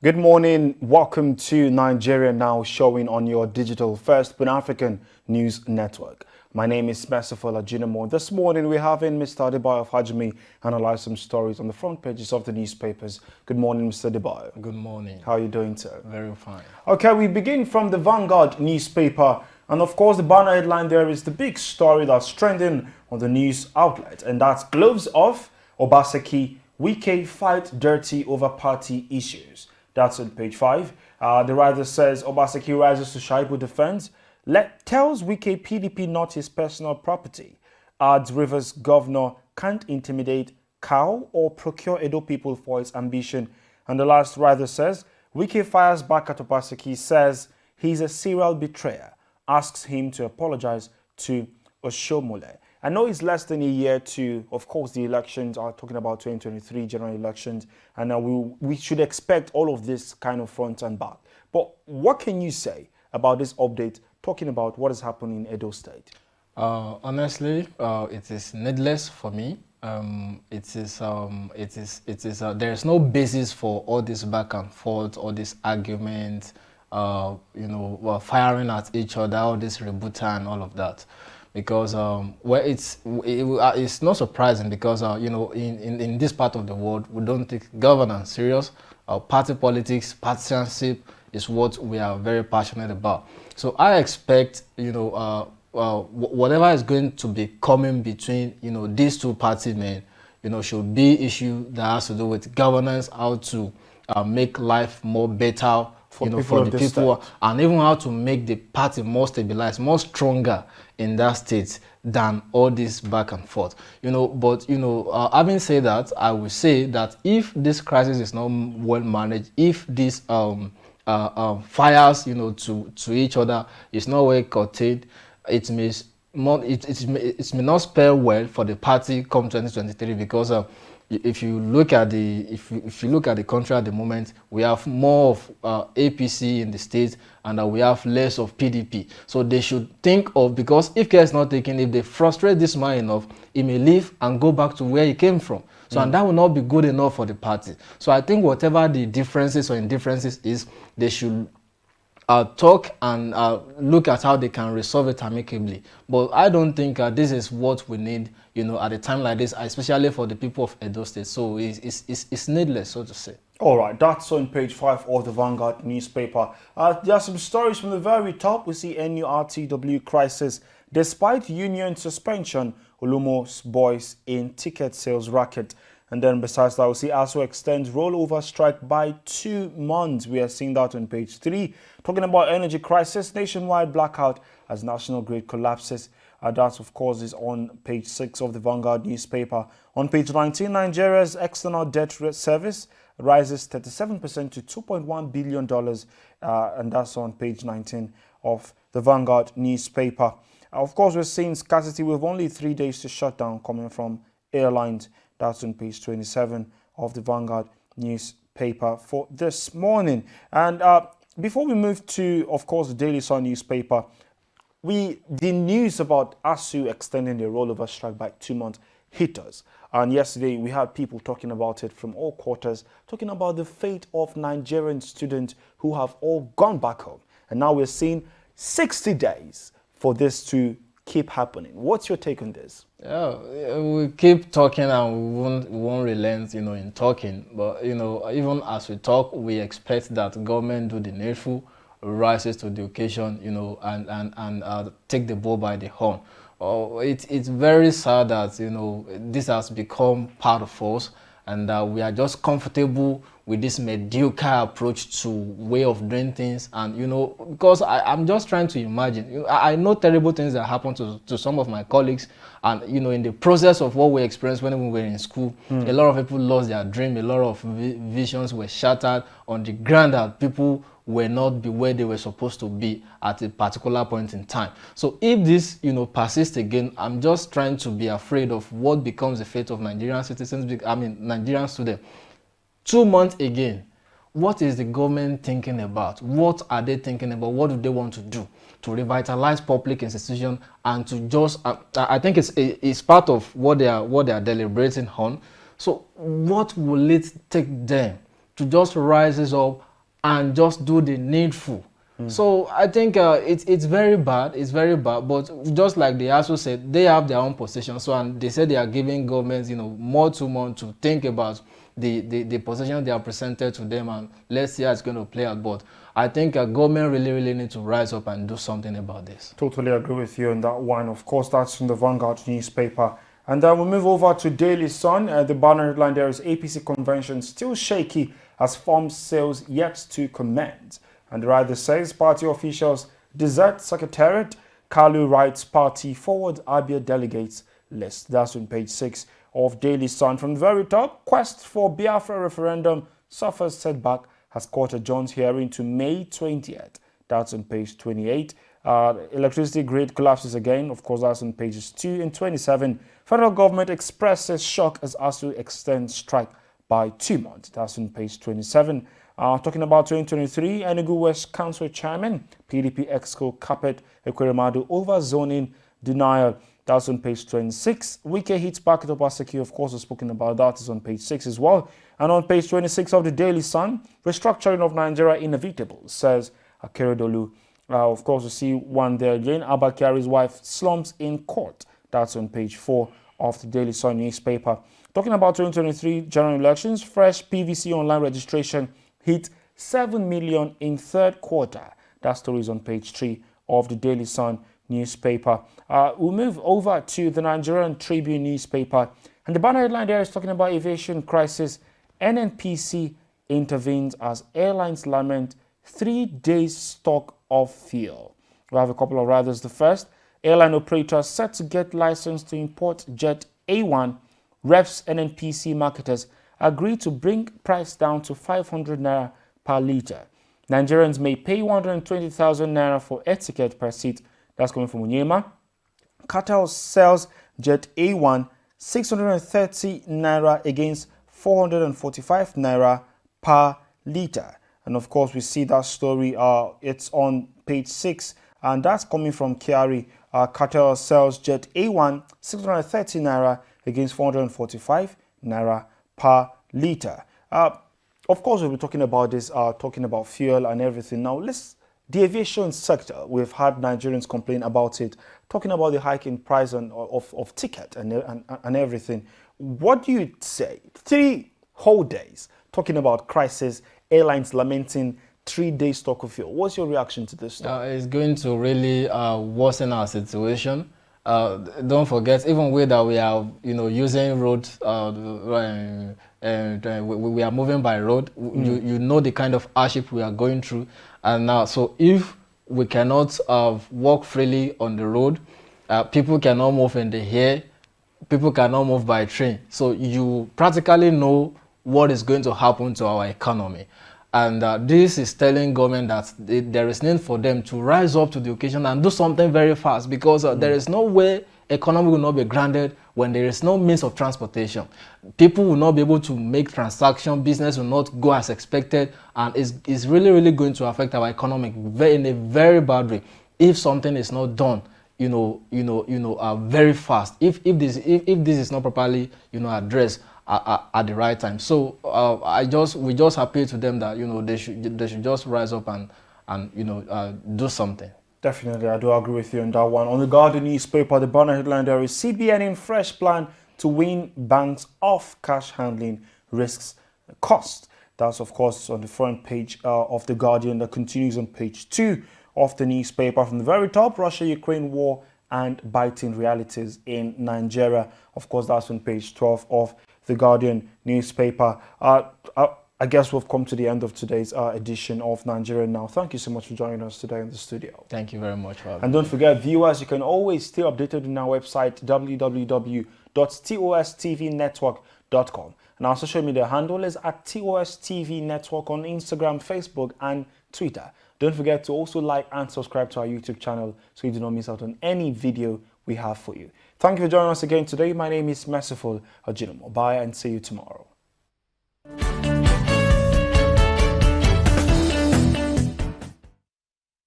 Good morning. Welcome to Nigeria Now, showing on your digital first Pan-African news network. My name is Merciful Ajinamo. This morning we're having Mr. Adebayo of Hajime analyze some stories on the front pages of the newspapers. Good morning, Mr. Adebayo. Good morning. How are you doing, sir? Very fine. Okay, we begin from the Vanguard newspaper. And of course, the banner headline there is the big story that's trending on the news outlet. And that's gloves off, Obaseki, Wike fight dirty over party issues. That's on page 5. The writer says Obaseki rises to Shaibu defense. Tells Wike PDP not his personal property. Adds Rivers governor can't intimidate, cow or procure Edo people for his ambition. And the last writer says Wike fires back at Obaseki, says he's a serial betrayer. Asks him to apologize to Oshomole. I know it's less than a year to, of course, the elections are talking about 2023 general elections, and we should expect all of this kind of front and back. But what can you say about this update, talking about what is happening in Edo State? Honestly, it is needless for me. There is no basis for all this back and forth, all this argument, firing at each other, all this rebuttal and all of that. Because it's not surprising because in this part of the world we don't take governance serious. Party politics, partisanship is what we are very passionate about. So I expect whatever is going to be coming between these two party men should be issue that has to do with governance, how to make life more better for the people, and even how to make the party more stabilized, more stronger in that state than all this back and forth. Having said that, I will say that if this crisis is not well managed, if this fires to each other is not well curtailed, it may not spell well for the party come 2023 because if you look at the country at the moment, we have more of APC in the states and we have less of PDP. So they should think of, because if care is not taken, if they frustrate this man enough, he may leave and go back to where he came from. So and that will not be good enough for the party. So I think whatever the differences or indifferences is, they should talk and look at how they can resolve it amicably. But I don't think this is what we need, at a time like this, especially for the people of Edo State. So it's needless, so to say. All right, that's on page 5 of the Vanguard newspaper. There are some stories from the very top. We see NURTW crisis. Despite union suspension, Olumo's boys in ticket sales racket. And then besides that, we see ASO extends rollover strike by 2 months. We are seeing that on page 3. Talking about energy crisis, nationwide blackout as national grid collapses. That, of course, is on page 6 of the Vanguard newspaper. On page 19, Nigeria's external debt service rises 37% to $2.1 billion. And that's on page 19 of the Vanguard newspaper. Of course, we're seeing scarcity with only 3 days to shut down coming from airlines. That's on page 27 of the Vanguard newspaper for this morning. And before we move to, of course, the Daily Sun newspaper, the news about ASU extending their rollover strike by 2 months hit us. And yesterday we had people talking about it from all quarters, talking about the fate of Nigerian students who have all gone back home. And now we're seeing 60 days for this to keep happening. What's your take on this? Yeah, we keep talking and we won't relent, in talking. But, even as we talk, we expect that government do the needful, rises to the occasion, and take the bull by the horn. It's very sad that, this has become part of us and we are just comfortable with this mediocre approach to way of doing things. And, because I'm just trying to imagine, I know terrible things that happen to some of my colleagues. And, in the process of what we experienced when we were in school, a lot of people lost their dream. A lot of visions were shattered on the ground that people were not be where they were supposed to be at a particular point in time. So if this, persists again, I'm just trying to be afraid of what becomes the fate of Nigerian citizens, Nigerian students. 2 months again, what is the government thinking about? What are they thinking about? What do they want to do to revitalize public institutions and to just? I think it's part of what they are deliberating on. So what will it take them to just rise up and just do the needful. So I think it's very bad. It's very bad. But just like they also said, they have their own position. So and they said they are giving governments, more to think about the position they are presented to them, and let's see how it's going to play out. But I think government really need to rise up and do something about this. Totally agree with you on that one. Of course, that's from the Vanguard newspaper. And then we'll move over to Daily Sun. The banner headline there is APC convention still shaky as form sales yet to commence. And the writer says party officials desert secretariat. Kalu writes party forward Abia delegates list. That's on page 6 of Daily Sun. From the very top, quest for Biafra referendum suffers setback has caught a Jones hearing to May 20th. That's on page 28. Electricity grid collapses again. Of course, that's on pages 2 and 27. Federal government expresses shock as ASU extends strike by 2 months. That's on page 27. Talking about 2023, Enugu West Council Chairman, PDP Exco Capet Ekweremadu over zoning denial. That's on page 26. Wike hits back at Obaseki. Of course, we've spoken about that. Is on page 6 as well. And on page 26 of the Daily Sun, restructuring of Nigeria inevitable, says Akeredolu. Of course, we see one there again. Abba Kyari's wife slumps in court. That's on page 4 of the Daily Sun newspaper. Talking about 2023 general elections, fresh PVC online registration hit 7 million in third quarter. That story is on page 3 of the Daily Sun newspaper. We'll move over to the Nigerian Tribune newspaper. And the banner headline there is talking about aviation crisis. NNPC intervenes as airlines lament 3 days stock of fuel. We have a couple of riders. The first, airline operators set to get license to import jet A1. Reps NNPC marketers agree to bring price down to 500 naira per litre. Nigerians may pay 120,000 naira for air ticket per seat. That's coming from Unyema. Qatar sells jet A1 630 naira against 445 naira per litre. And of course, we see that story. It's on page 6, and that's coming from Kyari. Qatar sells jet A1 630 naira against 445 naira per litre. Of course, we'll be talking about this, talking about fuel and everything. Now, the aviation sector, we've had Nigerians complain about it, talking about the hike in price of ticket and everything. What do you say? 3 whole days talking about crisis, airlines lamenting 3 days stock of fuel. What's your reaction to this story? It's going to really worsen our situation. Don't forget, even with that we are, using roads, we are moving by road. You know the kind of hardship we are going through, and now so if we cannot walk freely on the road, people cannot move in the air, people cannot move by train. So you practically know what is going to happen to our economy. And this is telling government that there is need for them to rise up to the occasion and do something very fast, because there is no way economy will not be grounded when there is no means of transportation. People will not be able to make transaction, business will not go as expected, and it's really going to affect our economy in a very bad way if something is not done very fast, if this is not properly addressed at the right time. So we just appeal to them that they should just rise up and do something. Definitely, I do agree with you on that one. On the Guardian newspaper, the banner headline there is CBN in fresh plan to wean banks off cash handling risks cost. That's of course on the front page of the Guardian. That continues on page 2 of the newspaper. From the very top, Russia-Ukraine war and biting realities in Nigeria. Of course, that's on page 12 of the Guardian newspaper. I guess we've come to the end of today's edition of Nigeria Now. Thank you so much for joining us today in the studio. Thank you very much, Rob. And don't forget, viewers, you can always stay updated on our website, www.tostvnetwork.com. And our social media handle is at TOSTV Network on Instagram, Facebook, and Twitter. Don't forget to also like and subscribe to our YouTube channel so you do not miss out on any video we have for you. Thank you for joining us again today. My name is Merciful Ajinomo. Bye and see you tomorrow.